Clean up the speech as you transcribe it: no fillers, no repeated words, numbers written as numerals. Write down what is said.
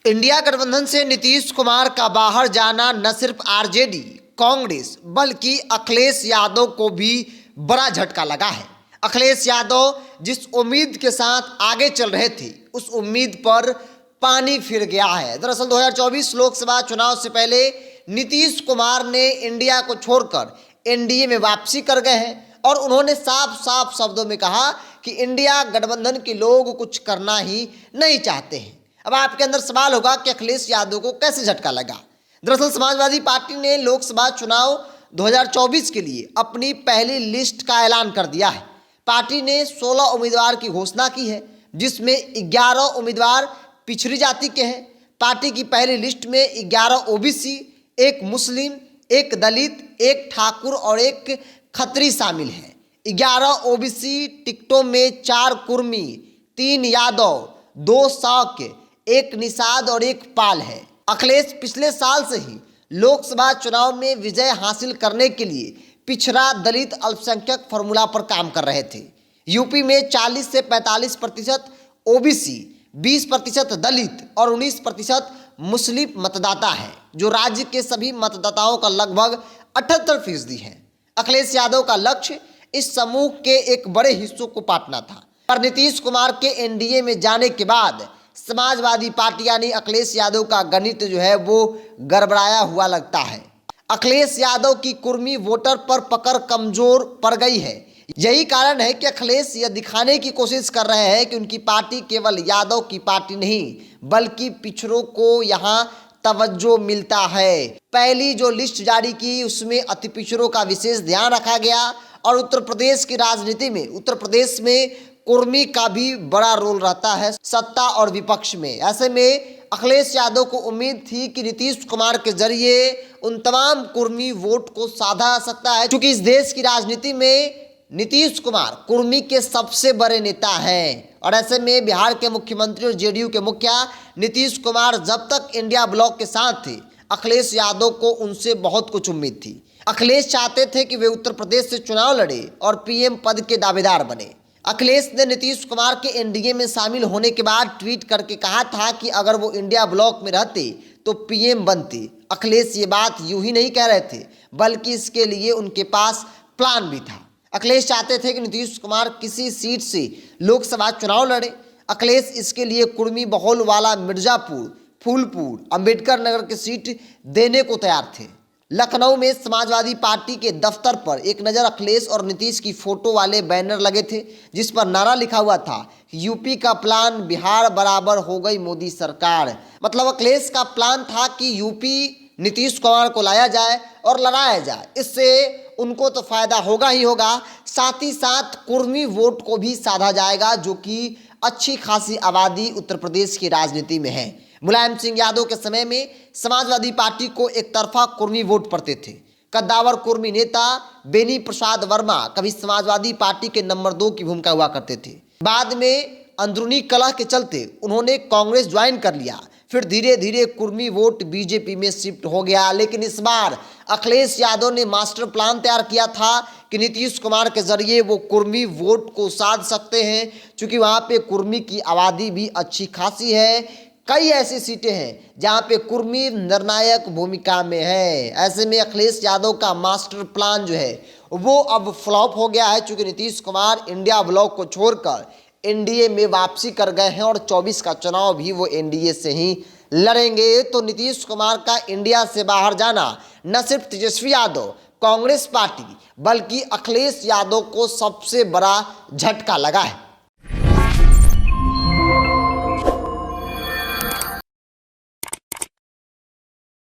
India गठबंधन से नीतीश कुमार का बाहर जाना न सिर्फ आरजेडी, कांग्रेस बल्कि अखिलेश यादव को भी बड़ा झटका लगा है। अखिलेश यादव जिस उम्मीद के साथ आगे चल रहे थे, उस उम्मीद पर पानी फिर गया है। दरअसल 2024 लोकसभा चुनाव से पहले नीतीश कुमार ने इंडिया को छोड़कर एनडीए में वापसी कर गए हैं और उन्होंने साफ साफ शब्दों में कहा कि इंडिया गठबंधन के लोग कुछ करना ही नहीं चाहते हैं। अब आपके अंदर सवाल होगा कि अखिलेश यादव को कैसे झटका लगा। दरअसल समाजवादी पार्टी ने लोकसभा चुनाव 2024 के लिए अपनी पहली लिस्ट का ऐलान कर दिया है। पार्टी ने 16 उम्मीदवार की घोषणा की है, जिसमें 11 उम्मीदवार पिछड़ी जाति के हैं। पार्टी की पहली लिस्ट में 11 ओबीसी, एक मुस्लिम, एक दलित, एक ठाकुर और एक खत्री शामिल हैं। 11 ओबीसी टिकटों में 4 कुर्मी, 3 यादव, 2 साक, एक निषाद और एक पाल है। अखिलेश पिछले साल से ही लोकसभा चुनाव में विजय हासिल करने के लिए पिछड़ा दलित अल्पसंख्यक फॉर्मूला पर काम कर रहे थे। यूपी में 40 से 45% ओबीसी, 20% दलित और 19% मुस्लिम मतदाता है, जो राज्य के सभी मतदाताओं का लगभग 78% है। अखिलेश यादव का लक्ष्य इस समूह के एक बड़े हिस्सों को पाटना था, पर नीतीश कुमार के एनडीए में जाने के बाद समाजवादी पार्टी यानी अखिलेश यादव का गणित जो है वो गड़बड़ाया हुआ लगता है। अखिलेश यादव की कुर्मी वोटर पर पकड़ कमजोर पड़ गई है। यही कारण है कि अखिलेश यह दिखाने की कोशिश कर रहे हैं कि उनकी पार्टी केवल यादव की पार्टी नहीं, बल्कि पिछड़ों को यहाँ तवज्जो मिलता है। पहली जो लिस्ट जारी की उसमें अति पिछड़ों का विशेष ध्यान रखा गया और उत्तर प्रदेश की राजनीति में, उत्तर प्रदेश में कुर्मी का भी बड़ा रोल रहता है सत्ता और विपक्ष में। ऐसे में अखिलेश यादव को उम्मीद थी कि नीतीश कुमार के जरिए उन तमाम कुर्मी वोट को साधा जा सकता है, क्योंकि इस देश की राजनीति में नीतीश कुमार कुर्मी के सबसे बड़े नेता हैं। और ऐसे में बिहार के मुख्यमंत्री और जेडीयू के मुखिया नीतीश कुमार जब तक इंडिया ब्लॉक के साथ थे, अखिलेश यादव को उनसे बहुत कुछ उम्मीद थी। अखिलेश चाहते थे कि वे उत्तर प्रदेश से चुनाव लड़े और पीएम पद के दावेदार बने। अखिलेश ने नीतीश कुमार के एनडीए में शामिल होने के बाद ट्वीट करके कहा था कि अगर वो इंडिया ब्लॉक में रहते तो पीएम बनते। अखिलेश ये बात यूं ही नहीं कह रहे थे, बल्कि इसके लिए उनके पास प्लान भी था। अखिलेश चाहते थे कि नीतीश कुमार किसी सीट से लोकसभा चुनाव लड़े। अखिलेश इसके लिए कुर्मी बहुल वाला मिर्जापुर, फूलपुर, अंबेडकर नगर की सीट देने को तैयार थे। लखनऊ में समाजवादी पार्टी के दफ्तर पर एक नज़र अखिलेश और नीतीश की फोटो वाले बैनर लगे थे, जिस पर नारा लिखा हुआ था, यूपी का प्लान बिहार बराबर हो गई मोदी सरकार। मतलब अखिलेश का प्लान था कि यूपी नीतीश कुमार को लाया जाए और लड़ाया जाए। इससे उनको तो फायदा होगा ही होगा, साथ ही साथ कुर्मी वोट को भी साधा जाएगा, जो कि अच्छी खासी आबादी उत्तर प्रदेश की राजनीति में है। मुलायम सिंह यादव के समय में समाजवादी पार्टी को एक तरफा कुर्मी वोट पड़ते थे। कद्दावर कुर्मी नेता बेनी प्रसाद वर्मा कभी समाजवादी पार्टी के नंबर 2 की भूमिका हुआ करते थे। बाद में अंदरूनी कलह के चलते उन्होंने कांग्रेस ज्वाइन कर लिया। फिर धीरे धीरे कुर्मी वोट बीजेपी में शिफ्ट हो गया। लेकिन इस बार अखिलेश यादव ने मास्टर प्लान तैयार किया था कि नीतीश कुमार के जरिए वो कुर्मी वोट को साध सकते हैं, क्योंकि वहाँ पे कुर्मी की आबादी भी अच्छी खासी है। कई ऐसी सीटें हैं जहां पे कुर्मी निर्णायक भूमिका में है। ऐसे में अखिलेश यादव का मास्टर प्लान जो है वो अब फ्लॉप हो गया है, क्योंकि नीतीश कुमार इंडिया ब्लॉक को छोड़कर एनडीए में वापसी कर गए हैं और 24 का चुनाव भी वो एनडीए से ही लड़ेंगे। तो नीतीश कुमार का इंडिया से बाहर जाना न सिर्फ तेजस्वी यादव, कांग्रेस पार्टी, बल्कि अखिलेश यादव को सबसे बड़ा झटका लगा है।